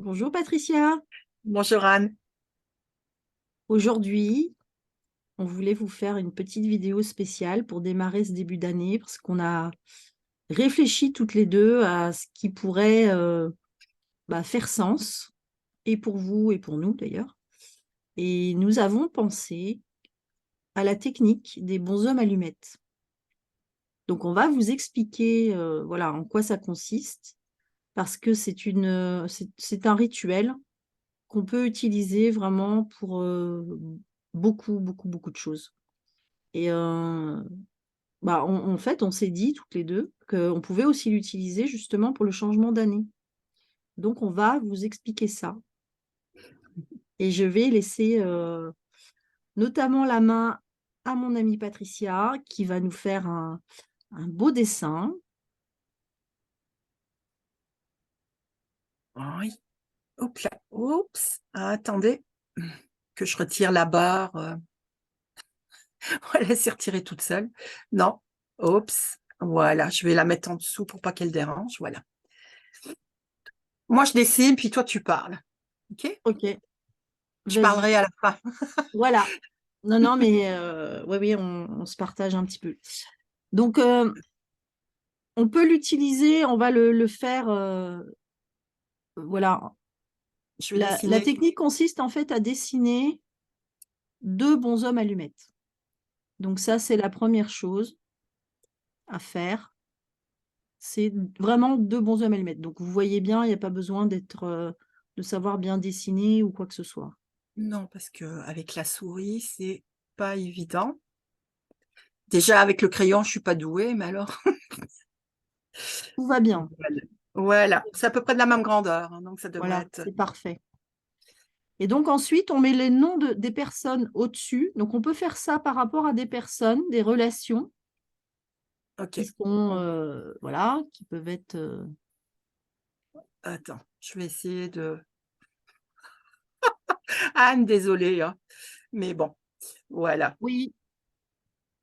Bonjour Patricia. Bonjour Anne. Aujourd'hui, on voulait vous faire une petite vidéo spéciale pour démarrer ce début d'année parce qu'on a réfléchi toutes les deux à ce qui pourrait faire sens, et pour vous et pour nous d'ailleurs. Et nous avons pensé à la technique des bonshommes allumettes. Donc on va vous expliquer voilà, en quoi ça consiste parce que c'est un rituel qu'on peut utiliser vraiment pour beaucoup, beaucoup, beaucoup de choses. Et en fait, on s'est dit toutes les deux qu'on pouvait aussi l'utiliser justement pour le changement d'année. Donc, on va vous expliquer ça. Et je vais laisser notamment la main à mon amie Patricia qui va nous faire un beau dessin. Oui. Oups là. Oups. Ah, attendez. Que je retire la barre. Elle s'est retirée toute seule. Non. Oups. Voilà. Je vais la mettre en dessous pour pas qu'elle dérange. Voilà. Moi, je dessine, puis toi, tu parles. OK? Ok, Je vas-y. parlerai à la fin. Voilà. Non, non, mais oui, oui, on se partage un petit peu. Donc, on peut l'utiliser, on va le faire. Voilà. Je vais La dessiner. technique consiste en fait à dessiner deux bonshommes allumettes. Donc ça, c'est la première chose à faire. C'est vraiment deux bonshommes allumettes. Donc vous voyez bien, il n'y a pas besoin de savoir bien dessiner ou quoi que ce soit. Non, parce que avec la souris, c'est pas évident. Déjà, avec le crayon, je suis pas douée, mais alors. Tout va bien. Voilà. Voilà. C'est à peu près de la même grandeur, hein, donc ça devrait Voilà, être. c'est parfait. Et donc ensuite, on met les noms des personnes au-dessus. Donc on peut faire ça par rapport à des personnes, des relations qui OK. sont, voilà, qui peuvent être. Attends, je vais essayer de. Anne, désolée, hein, mais bon, voilà. Oui,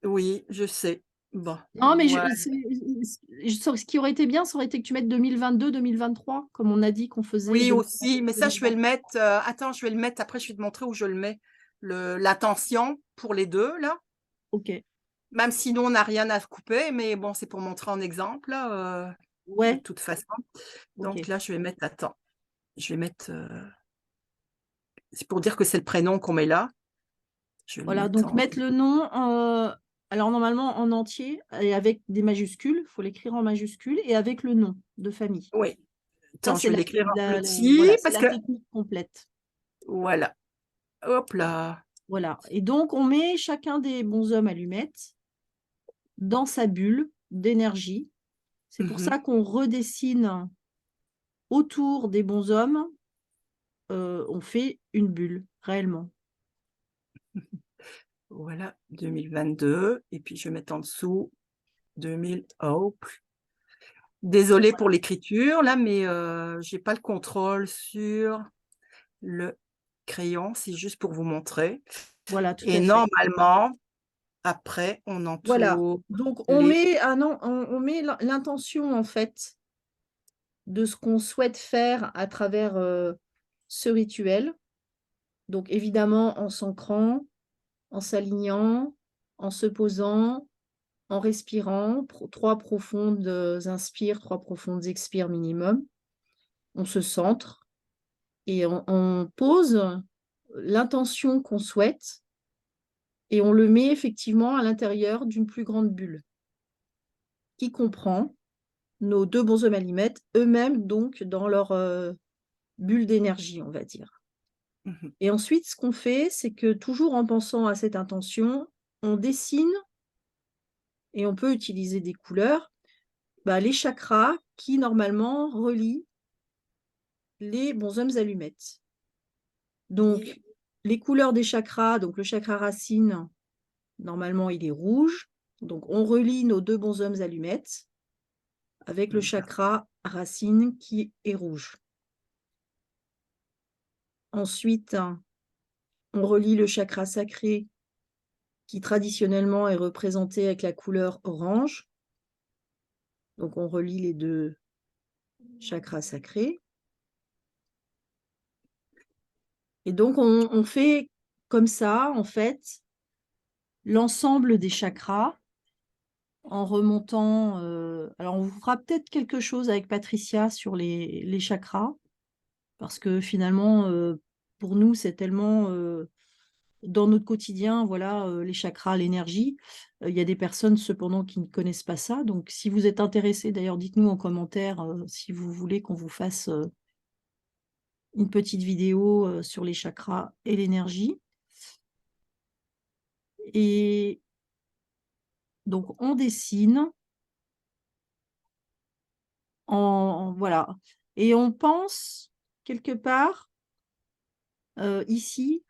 Oui, je sais. Bon, non, mais voilà. ce qui aurait été bien, ça aurait été que tu mettes 2022-2023, comme on a dit qu'on faisait Oui, aussi, mais ça, je vais le 2022-2023. mettre, attends, je vais le mettre après, je vais te montrer où je le mets. L'attention pour les 2 là, Ok. même si nous, on n'a rien à couper, mais bon, c'est pour montrer en exemple, de Ouais, toute façon. Donc ok. là, je vais mettre attends, je vais mettre, c'est pour dire que c'est le prénom qu'on met là. Je vais le Voilà, mettre donc en mettre le nom, alors normalement en entier et avec des majuscules, il faut l'écrire en majuscules et avec le nom de famille. oui, Ça, attends, je vais l'écrire en voilà, petit c'est parce la que technique complète. voilà, hop là. Voilà. Et donc, on met chacun des bonshommes allumettes dans sa bulle d'énergie. C'est pour Mmh. ça qu'on redessine autour des bonshommes, on fait une bulle, réellement. Voilà, 2022 et puis je vais mettre en dessous 2000 hop. Désolée pour l'écriture là, mais j'ai pas le contrôle sur le crayon, c'est juste pour vous montrer Voilà, tout et à fait. normalement, après on Voilà. entoure Donc, on les met, on met l'intention, en fait, de ce qu'on souhaite faire à travers ce rituel. Donc, évidemment, en s'ancrant, en s'alignant, en se posant, en respirant, trois profondes inspires, trois profondes expires minimum. On se centre et on pose l'intention qu'on souhaite et on le met effectivement à l'intérieur d'une plus grande bulle qui comprend nos deux bonshommes allumettes, eux-mêmes donc dans leur bulle d'énergie, on va dire. mmh. Et ensuite, ce qu'on fait, c'est que toujours en pensant à cette intention, on dessine et on peut utiliser des couleurs, les chakras qui normalement relient les bonshommes allumettes. Oui, Donc, les couleurs des chakras, donc le chakra racine, normalement, il est rouge. Donc, on relie nos deux bonshommes allumettes avec le d'accord. chakra racine qui est rouge. Ensuite, on relie le chakra sacré qui traditionnellement est représenté avec la couleur orange. Donc, on relie les deux chakras sacrés. Et donc, on fait comme ça, en fait, l'ensemble des chakras en remontant. Alors, on vous fera peut-être quelque chose avec Patricia sur les chakras, parce que finalement, pour nous, c'est tellement dans notre quotidien, voilà, les chakras, l'énergie. Il y a des personnes cependant qui ne connaissent pas ça. Donc, si vous êtes intéressé, d'ailleurs, dites-nous en commentaire si vous voulez qu'on vous fasse une petite vidéo sur les chakras et l'énergie. Et donc, on dessine voilà. Et on pense quelque part ici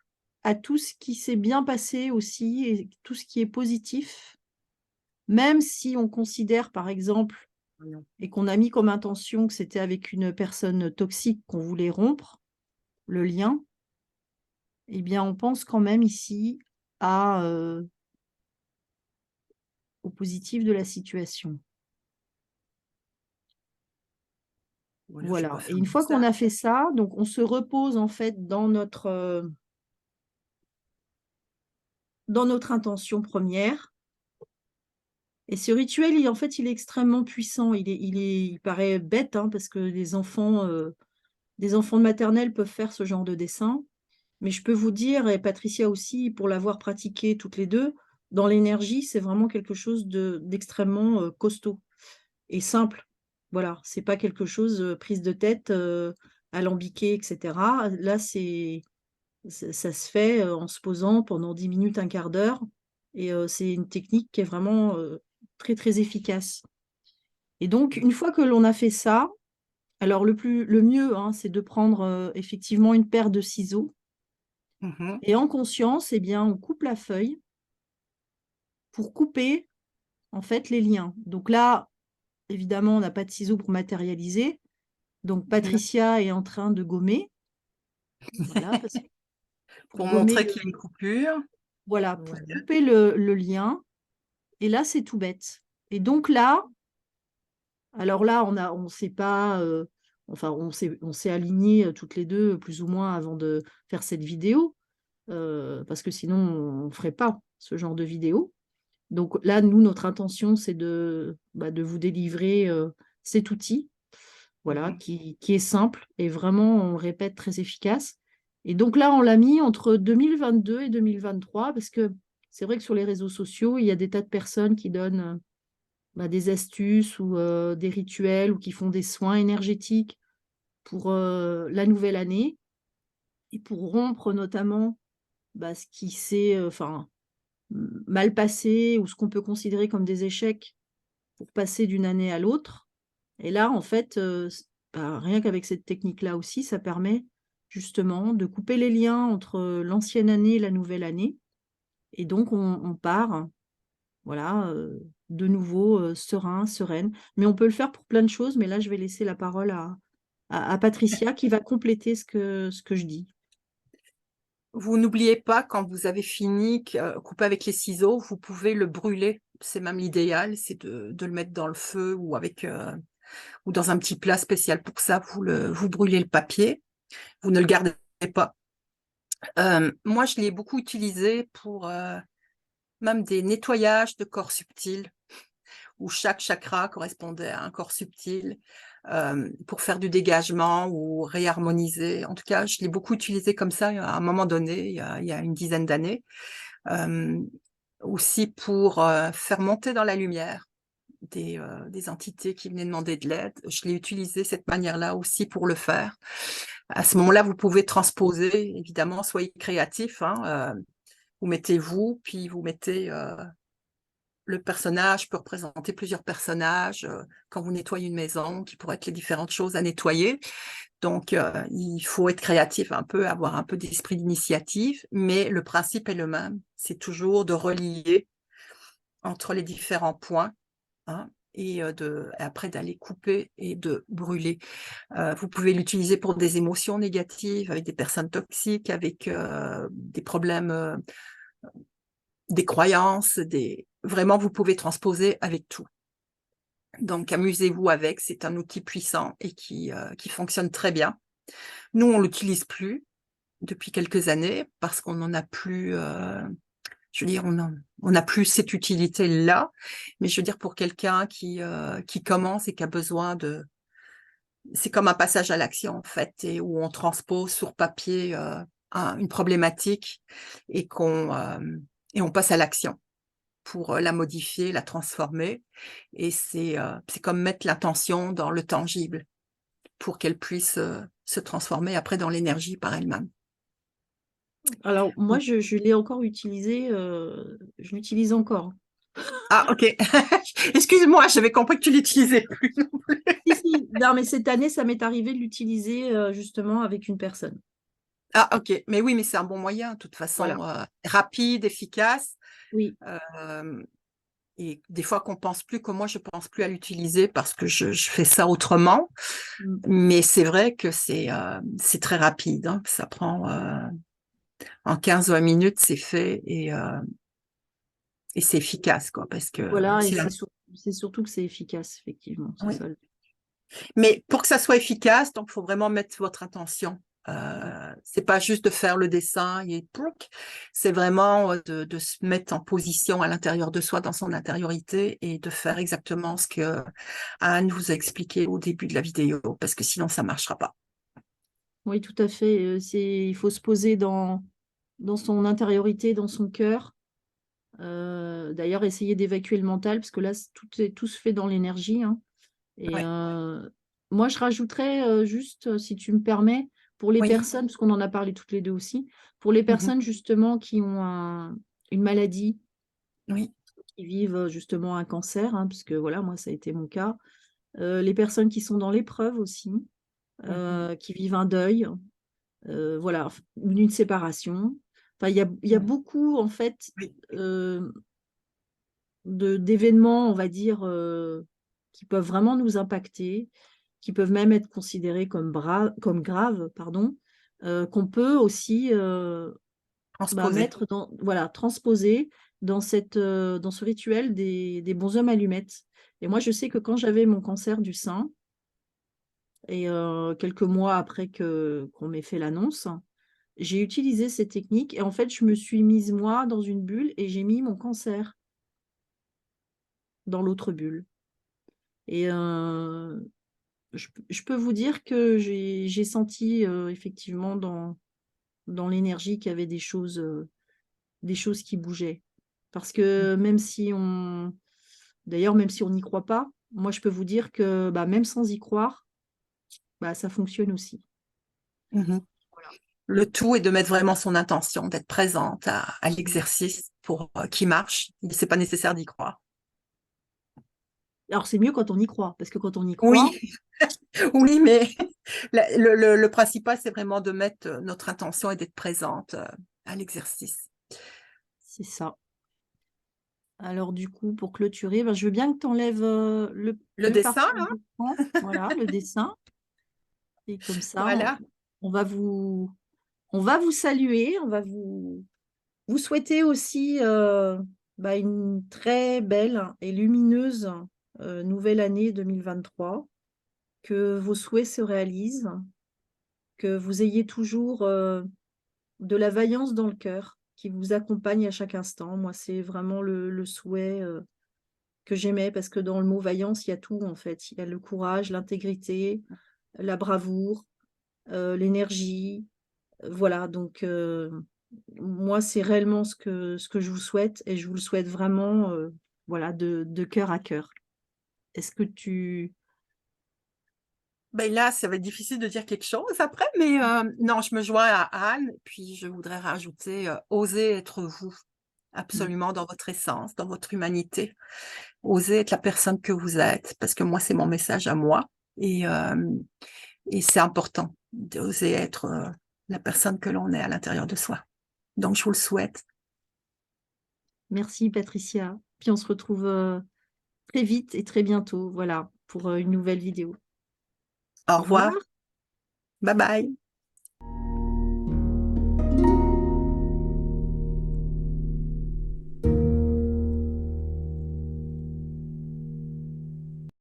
à tout ce qui s'est bien passé aussi et tout ce qui est positif, même si on considère, par exemple, et qu'on a mis comme intention que c'était avec une personne toxique qu'on voulait rompre le lien, eh bien, on pense quand même ici à, au positif de la situation. Voilà, je peux Voilà. Et faire une fois qu'on ça. a fait ça, donc on se repose en fait dans notre intention première. Et ce rituel, en fait, il est extrêmement puissant. Il paraît bête, hein, parce que des enfants de maternelle peuvent faire ce genre de dessin. Mais je peux vous dire, et Patricia aussi, pour l'avoir pratiqué toutes les deux, dans l'énergie, c'est vraiment quelque chose d'extrêmement costaud et simple. Voilà, c'est pas quelque chose prise de tête, alambiqué, etc. Là, ça se fait en se posant pendant 10 minutes, un quart d'heure. Et c'est une technique qui est vraiment très, très efficace. Et donc, une fois que l'on a fait ça, alors le mieux, hein, c'est de prendre effectivement une paire de ciseaux. Mhm. Et en conscience, eh bien, on coupe la feuille pour couper en fait les liens. Donc là, évidemment, on n'a pas de ciseaux pour matérialiser. Donc Patricia est en train de gommer. Voilà, pour Pour gommer montrer qu'il y a une coupure. voilà, pour Voilà. couper le lien. Et là, c'est tout bête. Et donc là, alors là, on s'est pas, enfin, on s'est alignés toutes les deux, plus ou moins, avant de faire cette vidéo, parce que sinon, on ne ferait pas ce genre de vidéo. Donc là, nous, notre intention, c'est de vous délivrer cet outil, voilà, Mhm. qui est simple et vraiment, on le répète, très efficace. Et donc là, on l'a mis entre 2022 et 2023, parce que c'est vrai que sur les réseaux sociaux, il y a des tas de personnes qui donnent des astuces ou des rituels ou qui font des soins énergétiques pour la nouvelle année et pour rompre notamment ce qui s'est mal passé ou ce qu'on peut considérer comme des échecs pour passer d'une année à l'autre. Et là, en fait, rien qu'avec cette technique-là aussi, ça permet justement de couper les liens entre l'ancienne année et la nouvelle année. Et donc, on part voilà, de nouveau serein, sereine. Mais on peut le faire pour plein de choses, mais là, je vais laisser la parole à Patricia qui va compléter ce que je dis. Vous n'oubliez pas, quand vous avez fini, couper avec les ciseaux, vous pouvez le brûler. C'est même l'idéal, c'est de le mettre dans le feu ou ou dans un petit plat spécial pour ça. Vous brûlez le papier, vous ne le gardez pas. Moi, je l'ai beaucoup utilisé pour même des nettoyages de corps subtils, où chaque chakra correspondait à un corps subtil, pour faire du dégagement ou réharmoniser. En tout cas, je l'ai beaucoup utilisé comme ça à un moment donné, il y a une dizaine d'années. Aussi pour faire monter dans la lumière des entités qui venaient demander de l'aide. Je l'ai utilisé cette manière-là aussi pour le faire. À ce moment-là, vous pouvez transposer, évidemment, soyez créatif. Hein, vous mettez vous, puis vous mettez le personnage peut représenter plusieurs personnages quand vous nettoyez une maison, qui pourraient être les différentes choses à nettoyer. Donc, il faut être créatif un peu, avoir un peu d'esprit d'initiative, mais le principe est le même. C'est toujours de relier entre les différents points, hein, et après d'aller couper et de brûler. Vous pouvez l'utiliser pour des émotions négatives, avec des personnes toxiques, avec des problèmes, des croyances, vraiment, vous pouvez transposer avec tout. Donc, amusez-vous avec, c'est un outil puissant et qui fonctionne très bien. Nous, on l'utilise plus. depuis quelques années parce qu'on n'en a plus, je veux dire, on n'a plus cette utilité-là. Mais je veux dire, pour quelqu'un qui commence et qui a besoin de... C'est comme un passage à l'action, en fait, et où on transpose sur papier une problématique et et on passe à l'action pour la modifier, la transformer. Et c'est comme mettre l'intention dans le tangible pour qu'elle puisse se transformer après dans l'énergie par elle-même. Alors, moi, Donc, je l'ai encore utilisé, je l'utilise encore. ah, ok. Excuse-moi, j'avais compris que tu l'utilisais plus. Si, si. Non, mais cette année, ça m'est arrivé de l'utiliser justement avec une personne. Ah, ok. Mais oui, mais c'est un bon moyen, de toute Voilà. façon, rapide, efficace. Oui. euh, et des fois qu'on pense plus, que moi, je pense plus à l'utiliser parce que je fais ça autrement. Mm. Mais c'est vrai que c'est très rapide, hein. Ça prend en 15 ou 20 minutes, c'est fait et c'est efficace, quoi, parce que Voilà, et c'est la... c'est surtout que c'est efficace, effectivement. C'est Oui. ça. Mais pour que ça soit efficace, donc, il faut vraiment mettre votre intention. C'est pas juste de faire le dessin et plouc, c'est vraiment de se mettre en position à l'intérieur de soi, dans son intériorité, et de faire exactement ce que Anne vous a expliqué au début de la vidéo, parce que sinon ça marchera pas. Oui, tout à fait. Il faut se poser dans son intériorité, dans son cœur. D'ailleurs, essayer d'évacuer le mental, parce que là, tout se fait dans l'énergie, hein. Et Ouais. moi, je rajouterais juste, si tu me permets, pour les Oui. personnes, parce qu'on en a parlé toutes les deux aussi, pour les Mhm. personnes justement qui ont une maladie, Oui. qui vivent justement un cancer, hein, puisque voilà, moi, ça a été mon cas. Les personnes qui sont dans l'épreuve aussi, Mhm. qui vivent un deuil, voilà, une séparation. Enfin, il y a Mhm. beaucoup, en fait, Oui. euh, d'événements, on va dire, qui peuvent vraiment nous impacter, qui peuvent même être considérés comme graves, pardon, qu'on peut aussi Transposer. mettre voilà, transposer dans ce rituel des bonshommes allumettes. Et moi, je sais que quand j'avais mon cancer du sein, et quelques mois après qu'on m'ait fait l'annonce, j'ai utilisé ces techniques et en fait, je me suis mise moi dans une bulle et j'ai mis mon cancer dans l'autre bulle. Et je peux vous dire que j'ai senti effectivement dans l'énergie qu'il y avait des choses qui bougeaient. Parce que même si on n'y croit pas, moi je peux vous dire que bah, même sans y croire, bah, ça fonctionne aussi. Mhm. Voilà. Le tout est de mettre vraiment son intention, d'être présente à l'exercice pour qu'il marche. C'est pas nécessaire d'y croire. Alors c'est mieux quand on y croit, parce que quand on y croit, Oui, oui, mais le principal, c'est vraiment de mettre notre intention et d'être présente à l'exercice. c'est ça. Alors du coup, pour clôturer, ben, je veux bien que tu enlèves Le le dessin, partage hein, d'écran, voilà, le dessin. Et comme ça, voilà. on va on va vous saluer, on va vous souhaiter aussi bah, une très belle et lumineuse nouvelle année 2023, que vos souhaits se réalisent, que vous ayez toujours de la vaillance dans le cœur qui vous accompagne à chaque instant. Moi, c'est vraiment le souhait que j'aimais parce que dans le mot vaillance, il y a tout en fait. Il y a le courage, l'intégrité, la bravoure, l'énergie. Voilà, donc moi, c'est réellement ce que je vous souhaite et je vous le souhaite vraiment voilà, de cœur à cœur. Est-ce que tu... Ben là, ça va être difficile de dire quelque chose après, mais non, je me joins à Anne, puis je voudrais rajouter, osez être vous, Mm. absolument dans votre essence, dans votre humanité. Osez être la personne que vous êtes, parce que moi, c'est mon message à moi. Et c'est important d'oser être la personne que l'on est à l'intérieur de soi. Donc, je vous le souhaite. Merci Patricia. Puis on se retrouve très vite et très bientôt, voilà, pour une nouvelle vidéo. Au Au revoir. revoir. Bye bye.